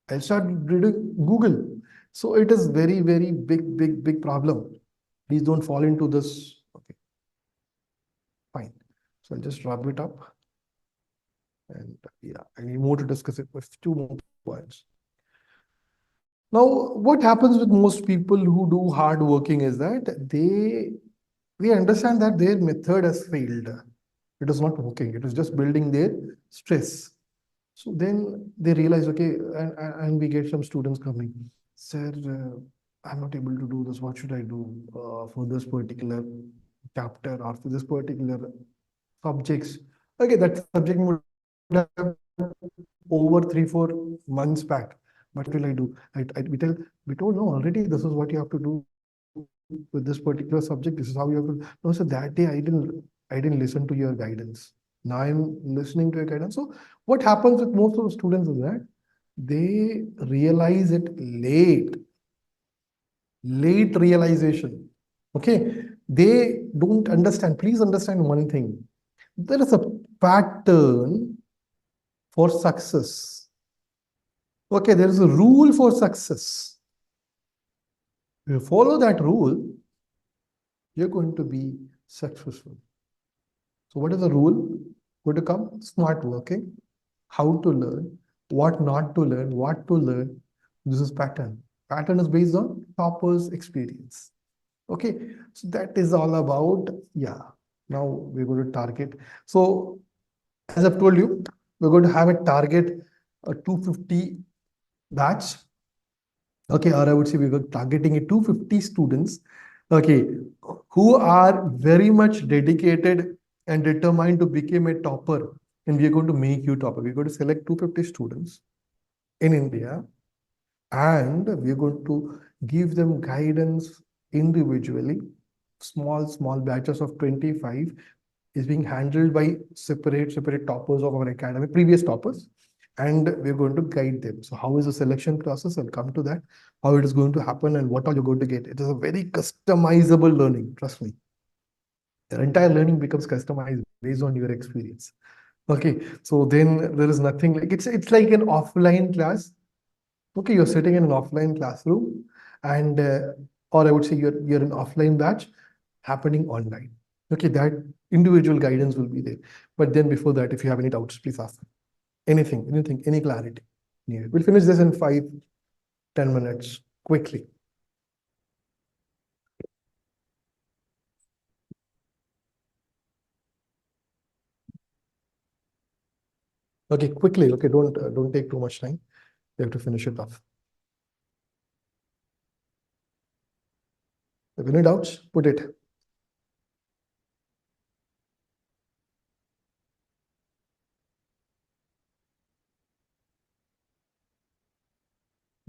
A: I'll start reading Google. So it is very, very big problem. Please don't fall into this. Okay, fine. So I'll just wrap it up. And yeah, I need more to discuss it with two more points. Now, what happens with most people who do hard working is that they understand that their method has failed. It is not working. It is just building their stress. So then they realize, okay, and we get some students coming, sir, I'm not able to do this. What should I do for this particular chapter or for this particular subjects? Okay, that subject would have over 3 4 months back. What will I do? We told no already. This is what you have to do with this particular subject. This is how you have to. No, so that day I didn't listen to your guidance. Now I'm listening to your guidance. So what happens with most of the students is that they realize it late realization. Okay, they don't understand. Please understand one thing. There is a pattern for success. Okay, there is a rule for success. If you follow that rule, you're going to be successful. So what is the rule? Going to come smart working, how to learn, what not to learn, what to learn. This is pattern. Pattern is based on topper's experience. Okay, so that is all about, yeah. Now we're going to target. So as I've told you, we're going to have a target, a 250 batch. Okay, or I would say we were targeting a 250 students, okay, who are very much dedicated and determined to become a topper. And we are going to make you topper. We're going to select 250 students in India, and we're going to give them guidance individually. small batches of 25 is being handled by separate toppers of our academy, previous toppers, and we're going to guide them. So how is the selection process? I'll come to that, how it is going to happen and what are you going to get. It is a very customizable learning, trust me. Your entire learning becomes customized based on your experience. Okay, so then there is nothing like it's like an offline class. Okay, you're sitting in an offline classroom, and or I would say you're an offline batch happening online. Okay, that individual guidance will be there. But then before that, if you have any doubts, please ask. Anything, any clarity needed. We'll finish this in 5-10 minutes quickly. Okay, quickly. Okay, don't take too much time. You have to finish it off. If any doubts, put it.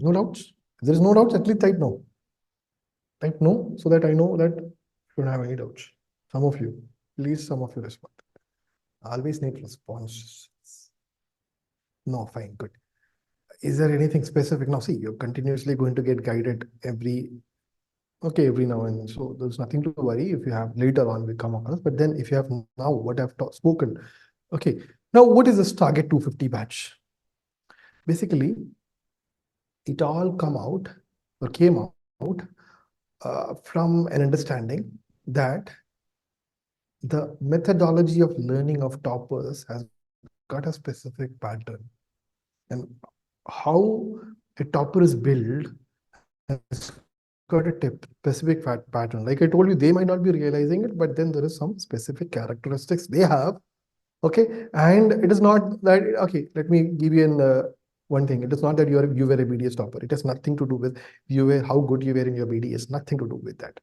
A: No doubts. If there is no doubts, at least type no. Type no so that I know that you don't have any doubts. Some of you, please, some of you respond. I always need responses. No, fine, good. Is there anything specific? Now, see, you're continuously going to get guided every now and then. So there's nothing to worry if you have later on we come across. But then if you have now what I've spoken, okay. Now, what is this target 250 batch? Basically, it all came out from an understanding that the methodology of learning of toppers has got a specific pattern, and how a topper is built has got a specific pattern. Like I told you, they might not be realizing it, but then there is some specific characteristics they have. Okay, and it is not that. Okay, let me give you one thing. It is not that you were a BDS topper. It has nothing to do with how good you were in your BDS. Nothing to do with that.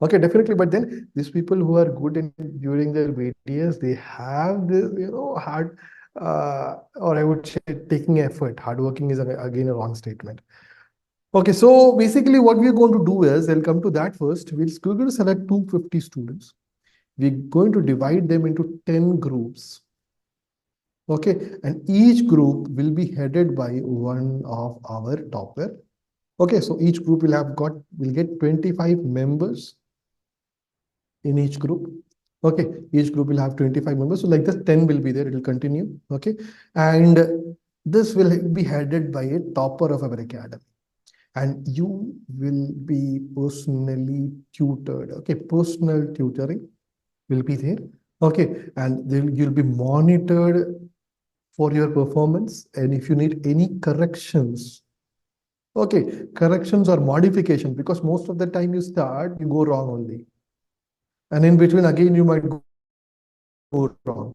A: Okay, definitely. But then these people who are good in during their BDS, they have this, hard, or I would say taking effort. Hardworking is again a wrong statement. Okay, so basically what we're going to do is, I'll come to that first. We're going to select 250 students. We're going to divide them into 10 groups. Okay, and each group will be headed by one of our topper. Okay, so each group will get 25 members in each group. Okay, each group will have 25 members. So like this, 10 will be there. It will continue. Okay, and this will be headed by a topper of our academy. And you will be personally tutored. Okay, personal tutoring will be there. Okay, and you'll be monitored for your performance. And if you need any corrections, okay, corrections or modification, because most of the time you go wrong only. And in between, again, you might go wrong.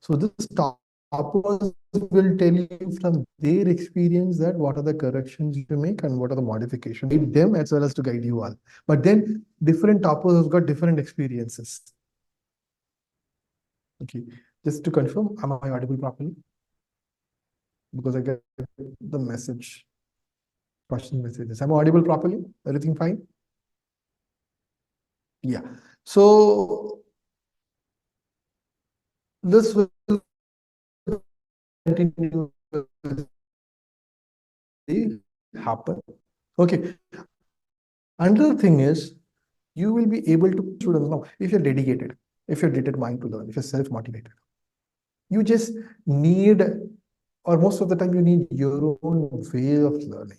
A: So this toppers will tell you from their experience that what are the corrections you make and what are the modifications. Guide them as well as to guide you all. But then different toppers have got different experiences. Okay, just to confirm, am I audible properly? Because I get the question messages. Am I audible properly? Everything fine? Yeah. So this will continue happen. Okay. Another thing is you will be able to students now if you're dedicated, if you're determined to learn, if you're self-motivated, you just need, or most of the time you need your own way of learning,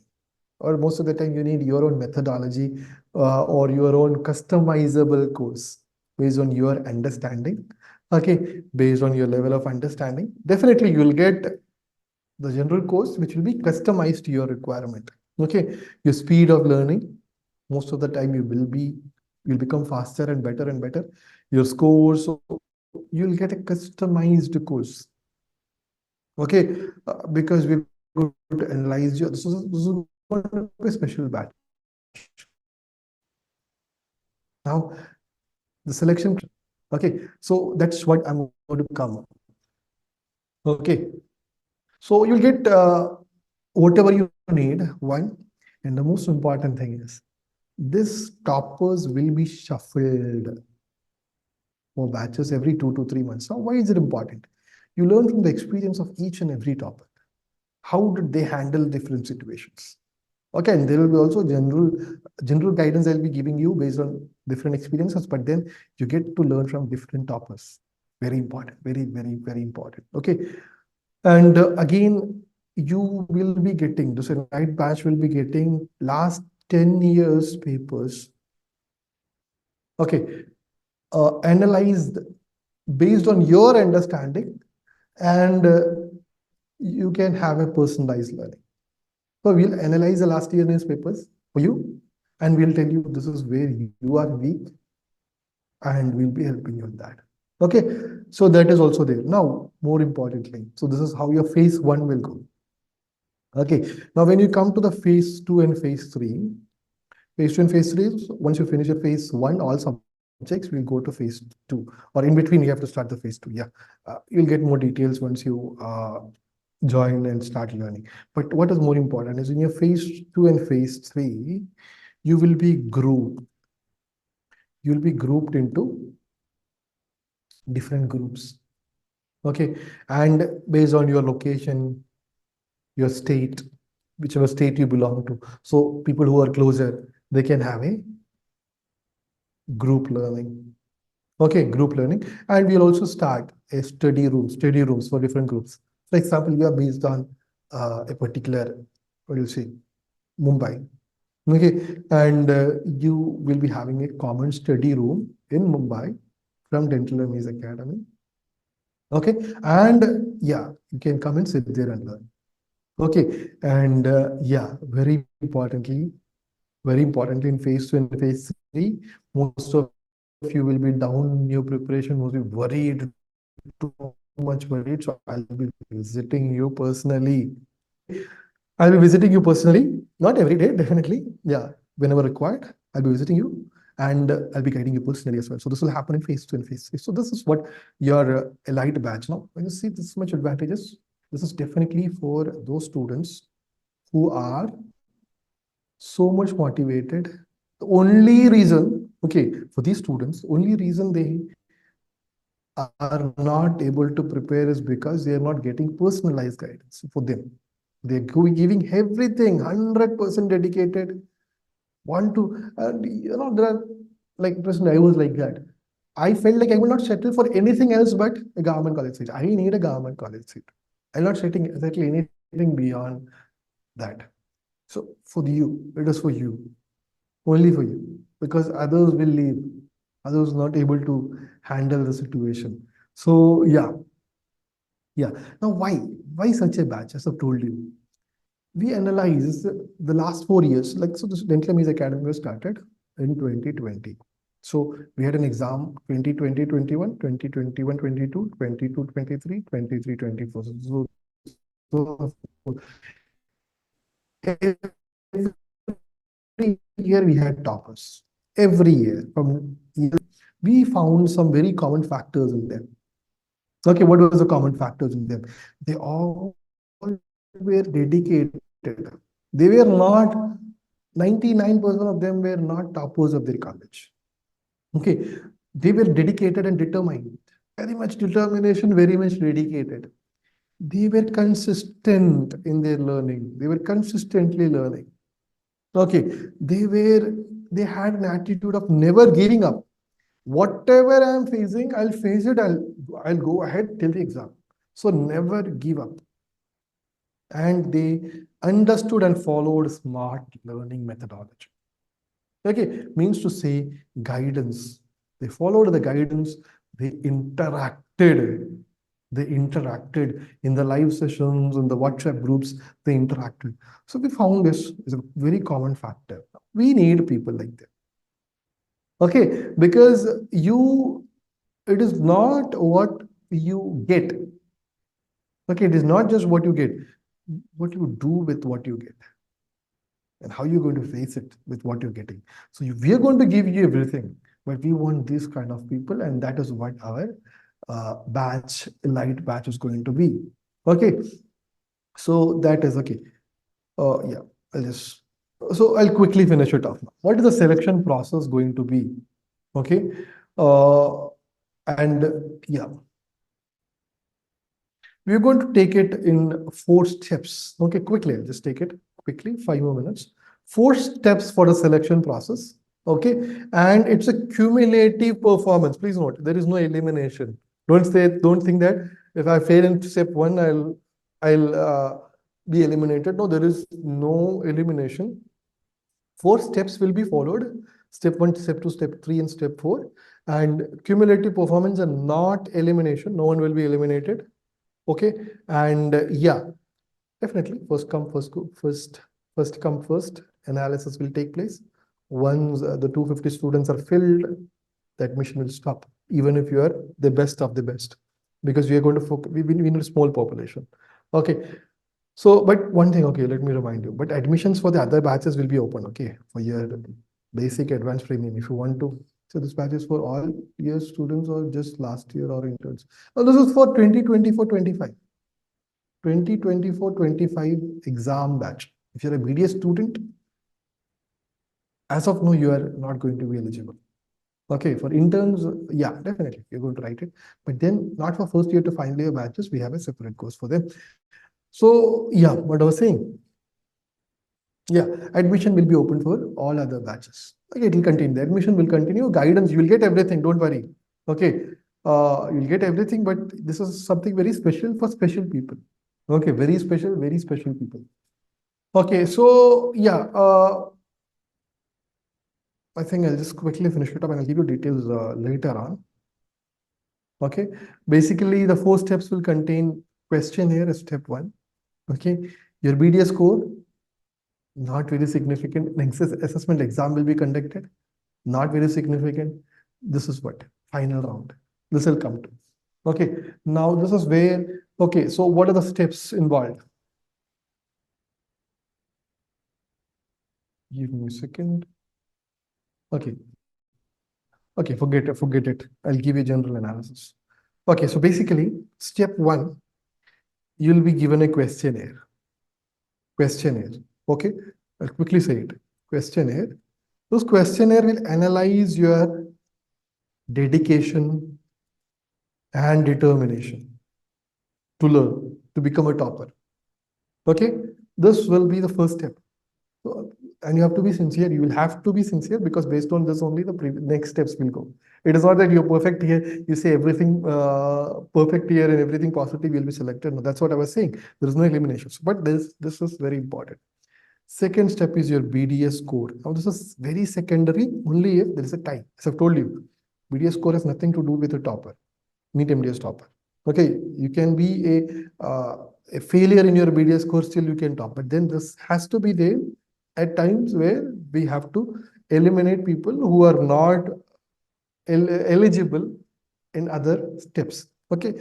A: or most of the time you need your own methodology or your own customizable course based on your understanding. Okay, based on your level of understanding, definitely you will get the general course which will be customized to your requirement. Okay, your speed of learning, most of the time you'll become faster and better. Your scores, so you'll get a customized course. Okay, because we're going to analyze this is a special batch. Now the selection. Okay, so that's what I'm going to come. Okay, so you'll get whatever you need, one, and the most important thing is this toppers will be shuffled for batches every 2 to 3 months. Now, why is it important? You learn from the experience of each and every topper. How did they handle different situations? Okay, and there will be also general guidance I'll be giving you based on different experiences, but then you get to learn from different toppers. Very important, very important. Okay, and again, you will be getting this night batch will be getting last 10 years papers. Okay, analyzed based on your understanding, and you can have a personalized learning. So we'll analyze the last year newspapers for you, and we'll tell you this is where you are weak, and we'll be helping you with that. Okay, so that is also there. Now, more importantly, so this is how your phase one will go. Okay, now when you come to the phase two and phase three, phase two and phase three, once you finish your phase one, all subjects will go to phase two, or in between, you have to start the phase two. Yeah, you'll get more details once you join and start learning. But what is more important is in your phase two and phase three, you will be grouped. You'll be grouped into different groups. Okay, and based on your location, your state, whichever state you belong to. So people who are closer, they can have a group learning. Okay, group learning. And we'll also start a study rooms for different groups. For example, we are based on a particular, what do you say, Mumbai. Okay, and you will be having a common study room in Mumbai from Dental MDS Academy. Okay, and yeah, you can come and sit there and learn. Okay, and yeah, very importantly in phase two and phase three, most of you will be down in your preparation, most will be worried, too much worried. So I'll be visiting you personally. Okay, I'll be visiting you personally, not every day, definitely. Yeah, whenever required, I'll be visiting you, and I'll be guiding you personally as well. So this will happen in phase two and phase three. So this is what your elite batch. Now, when you see this much advantages, this is definitely for those students who are so much motivated. The only reason, okay, for these students, only reason they are not able to prepare is because they are not getting personalized guidance for them. They're giving everything 100% dedicated, want to, and there are like person I was like that. I felt like I will not settle for anything else but a government college seat. I need a government college seat. I'm not setting anything beyond that. So for you, it is for you, only for you, because others will leave, others not able to handle the situation. So yeah, yeah. Now why such a batch? As I've told you, we analyze the last 4 years. Like so, this Dental MDS Academy was started in 2020. So we had an exam 2020, 21, 2021, 22, 22, 23, 23, 24. So every year we had toppers. Every year from year, we found some very common factors in them. Okay, what was the common factors in them? They all were dedicated. They were not, 99% of them were not toppers of their college. Okay, they were dedicated and determined. Very much determination, very much dedicated. They were consistent in their learning. They were consistently learning. Okay, they had an attitude of never giving up. Whatever I'm facing, I'll face it. I'll go ahead till the exam. So never give up. And they understood and followed smart learning methodology. Okay, means to say guidance. They followed the guidance. They interacted. They interacted in the live sessions, in the WhatsApp groups. They interacted. So we found this is a very common factor. We need people like that. Okay, because it is not what you get. Okay, it is not just what you get, what you do with what you get, and how you're going to face it with what you're getting. So we are going to give you everything, but we want this kind of people, and that is what our light batch is going to be. Okay, so that is okay. Yeah, I'll just So I'll quickly finish it off now. What is the selection process going to be? Okay. And yeah, we're going to take it in 4 steps. Okay, quickly, I'll just take it quickly, 5 more minutes. 4 steps for the selection process. Okay, and it's a cumulative performance. Please note, there is no elimination. Don't think that if I fail in step one, I'll be eliminated. No, there is no elimination. 4 steps will be followed: step one, step two, step three, and step four. And cumulative performance and not elimination. No one will be eliminated. Okay, and yeah, definitely first come first come first analysis will take place. Once the 250 students are filled, the admission will stop, even if you are the best of the best, because we are going to focus. We need a small population. Okay, so, but one thing, okay, let me remind you, but admissions for the other batches will be open, okay, for your basic advanced premium. If you want to, so this batch is for all year students or just last year or interns. Oh, this is for 2024-25. 2024-25 exam batch. If you're a BDS student, as of now, you are not going to be eligible. Okay, for interns, yeah, definitely, you're going to write it. But then not for first year to final year batches, we have a separate course for them. So, yeah, what I was saying. Yeah, admission will be open for all other batches. Okay, it will continue. The admission will continue. Guidance, you will get everything. Don't worry. Okay, you'll get everything, but this is something very special for special people. Okay, very special people. Okay, so yeah, I think I'll just quickly finish it up and I'll give you details later on. Okay, basically the 4 steps will contain questionnaire as step one. Okay, your BDS score, not very significant. Next assessment exam will be conducted, not very significant. This is what final round. This will come to. Okay, now this is where. Okay, so what are the steps involved? Give me a second. Okay. Okay, forget it. I'll give you general analysis. Okay, so basically, step one, you'll be given a questionnaire. Questionnaire. Okay, I'll quickly say it. Questionnaire. This questionnaire will analyze your dedication and determination to learn, to become a topper. Okay, this will be the first step. So, and you have to be sincere. You will have to be sincere, because based on this only the next steps will go. It is not that you're perfect here, you say everything perfect here and everything positive will be selected. No, that's what I was saying. There is no eliminations. But this is very important. Second step is your BDS score. Now this is very secondary only if there is a tie. As I've told you, BDS score has nothing to do with a topper, NEET MDS topper. Okay, you can be a failure in your BDS score, still you can top. But then this has to be there at times where we have to eliminate people who are not eligible in other steps. Okay,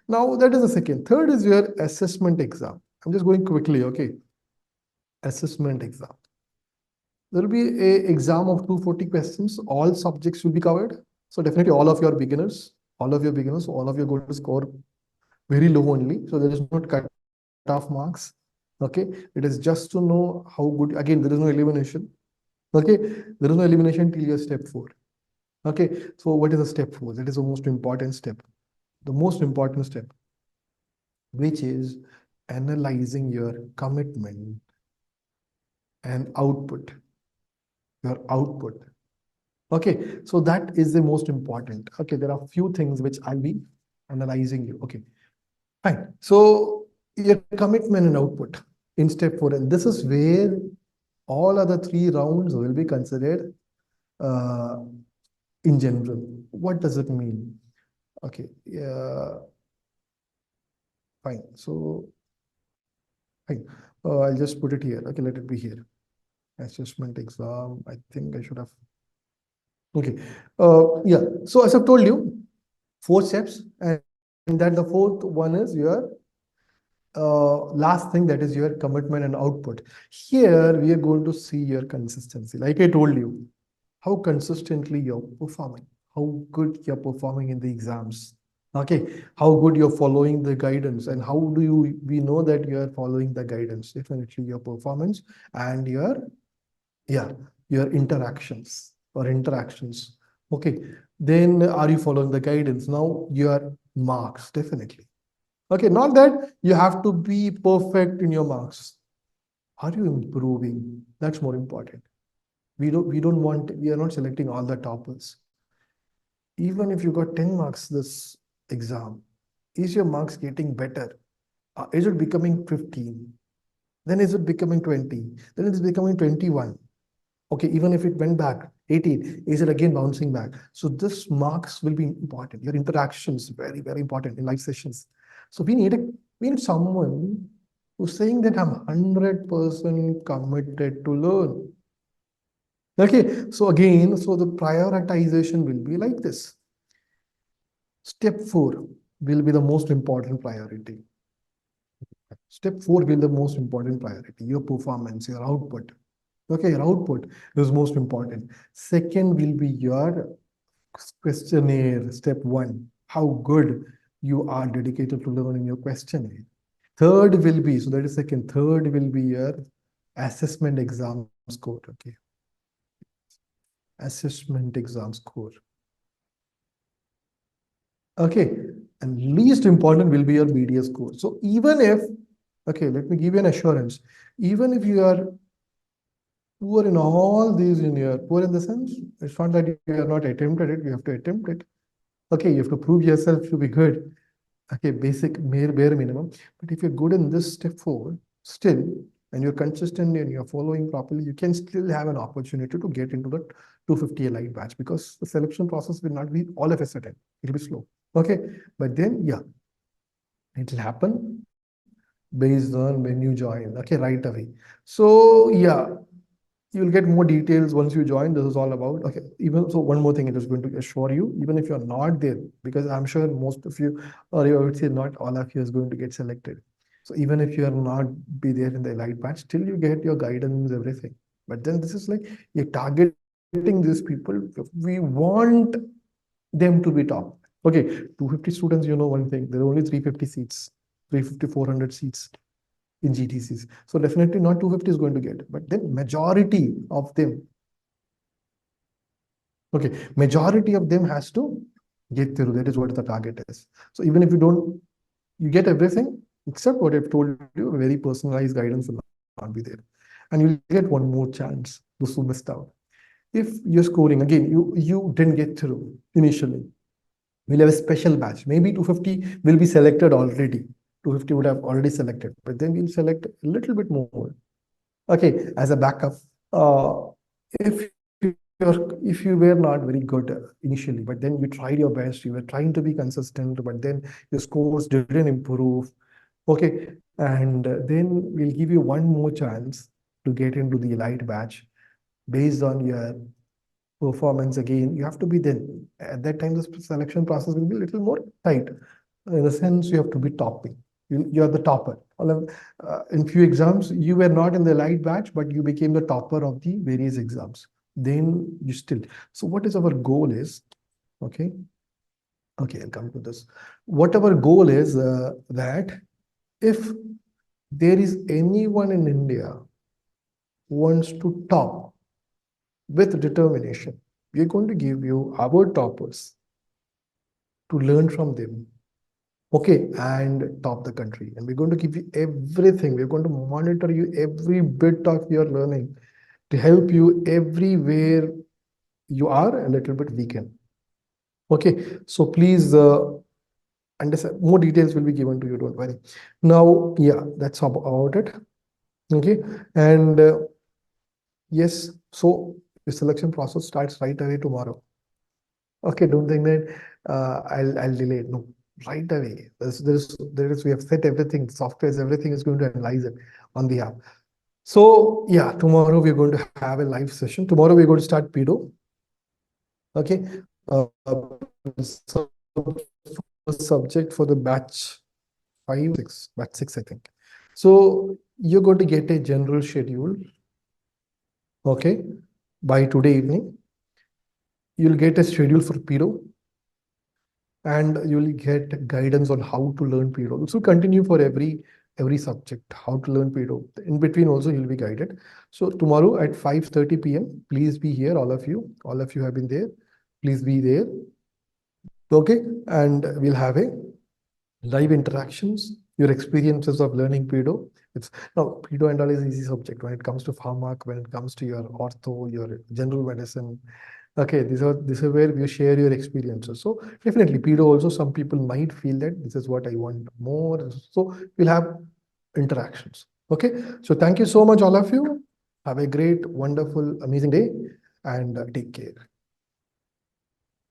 A: now that is the second. Third is your assessment exam. I'm just going quickly. Okay, assessment exam. There will be a exam of 240 questions. All subjects will be covered. So definitely all of you are beginners. All of you are going to score very low only. So there is not cut off marks. Okay, it is just to know how good. Again, there is no elimination. Okay, there is no elimination till your step 4. Okay, so what is the step 4? That is the most important step. The most important step, which is analyzing your commitment and output. Your output. Okay, so that is the most important. Okay, there are few things which I'll be analyzing you. Okay, fine. So your commitment and output in step 4, and this is where all other 3 rounds will be considered in general. What does it mean? Okay, fine. So, fine. I'll just put it here. Okay, let it be here. Assessment exam. I think I should have. Okay. Yeah. So as I've told you, 4 steps, and that the 4th one is your last thing, that is your commitment and output. Here we are going to see your consistency. Like I told you, how consistently you're performing, how good you're performing in the exams. Okay, how good you're following the guidance, and how do we know that you are following the guidance? Definitely your performance and your Yeah, your interactions or interactions. Okay, then are you following the guidance? Now your marks, definitely. Okay, not that you have to be perfect in your marks. Are you improving? That's more important. We don't want, we are not selecting all the toppers. Even if you got 10 marks this exam, is your marks getting better? Is it becoming 15? Then is it becoming 20? Then it is becoming 21. Okay, even if it went back 18, is it again bouncing back? So this marks will be important. Your interactions very, very important in live sessions. So we need someone who's saying that I'm 100% committed to learn. Okay, so again, so the prioritization will be like this. Step 4 will be the most important priority. Step 4 will be the most important priority, your performance, your output. Okay, your output is most important. Second will be your questionnaire, step 1, how good you are dedicated to learning your questionnaire. Third will be, so that is second, third will be your assessment exam score. Okay, assessment exam score. Okay, and least important will be your BDS score. So even if, okay, let me give you an assurance, even if you are poor in all these in your, poor in the sense, it's not that you are not attempted it, you have to attempt it. Okay, you have to prove yourself to be good. Okay, basic, bare minimum. But if you're good in this step 4, still, and you're consistent and you're following properly, you can still have an opportunity to get into the 250 elite batch, because the selection process will not be all of a sudden. It'll be slow. Okay, but then, yeah, it'll happen based on when you join. Okay, right away. So, yeah, you'll get more details once you join. This is all about, okay, even so, one more thing it is going to assure you, even if you're not there, because I'm sure most of you, or I would say not all of you, is going to get selected. So even if you are not be there in the elite batch, still you get your guidance, everything. But then this is like, you're targeting these people. We want them to be top. Okay, 250 students, you know one thing, there are only 350 seats, 350, 400 seats in GTCs. So definitely not 250 is going to get, but then majority of them, okay, majority of them has to get through. That is what the target is. So even if you don't, you get everything except what I've told you, very personalized guidance will not be there. And you'll get one more chance, those who missed out. If you're scoring, again, you didn't get through initially, we'll have a special batch. Maybe 250 will be selected already. 250 would have already selected, but then we'll select a little bit more. Okay, as a backup, if if you were not very good initially, but then you tried your best, you were trying to be consistent, but then your scores didn't improve. Okay, and then we'll give you one more chance to get into the elite batch based on your performance. Again, you have to be then at that time, the selection process will be a little more tight. In the sense, you have to be topping. You're the topper. In few exams, you were not in the elite batch, but you became the topper of the various exams. Then you still. So what is our goal is, okay? Okay, I'll come to this. What our goal is, that if there is anyone in India who wants to top with determination, we're going to give you our toppers to learn from them. Okay, and top the country. And we're going to give you everything. We're going to monitor you every bit of your learning to help you everywhere you are a little bit weakened. Okay, so please understand, more details will be given to you, don't worry. Now, yeah, that's about it. Okay, and yes, so the selection process starts right away tomorrow. Okay, don't think that I'll delay it. No, right away. We have set everything, softwares, everything is going to analyze it on the app. So yeah, tomorrow we're going to have a live session. Tomorrow we're going to start pedo. Okay, so subject for the batch 5, 6, batch 6, I think. So you're going to get a general schedule. Okay, by today evening, you'll get a schedule for pedo, and you'll get guidance on how to learn pedo. This will continue for every every subject, how to learn pedo. In between also you'll be guided. So tomorrow at 5:30 p.m., please be here, all of you. All of you have been there. Please be there. Okay, and we'll have a live interactions, your experiences of learning pedo. It's now pedo and all is easy subject when it comes to pharmac, when it comes to your ortho, your general medicine. Okay, this is where you share your experiences. So definitely pedo also some people might feel that this is what I want more. So we'll have interactions. Okay, so thank you so much, all of you. Have a great, wonderful, amazing day, and take care.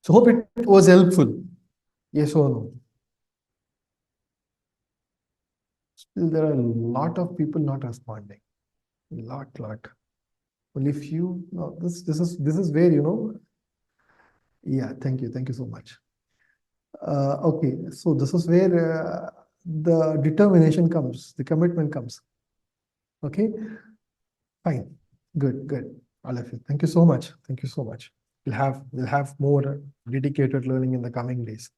A: So hope it was helpful. Yes or no? Still, there are a lot of people not responding. Lot. Only few. No, this is where Yeah, thank you so much. Okay, so this is where the determination comes, the commitment comes. Okay, fine, good. All of you, thank you so much. Thank you so much. We'll have more dedicated learning in the coming days.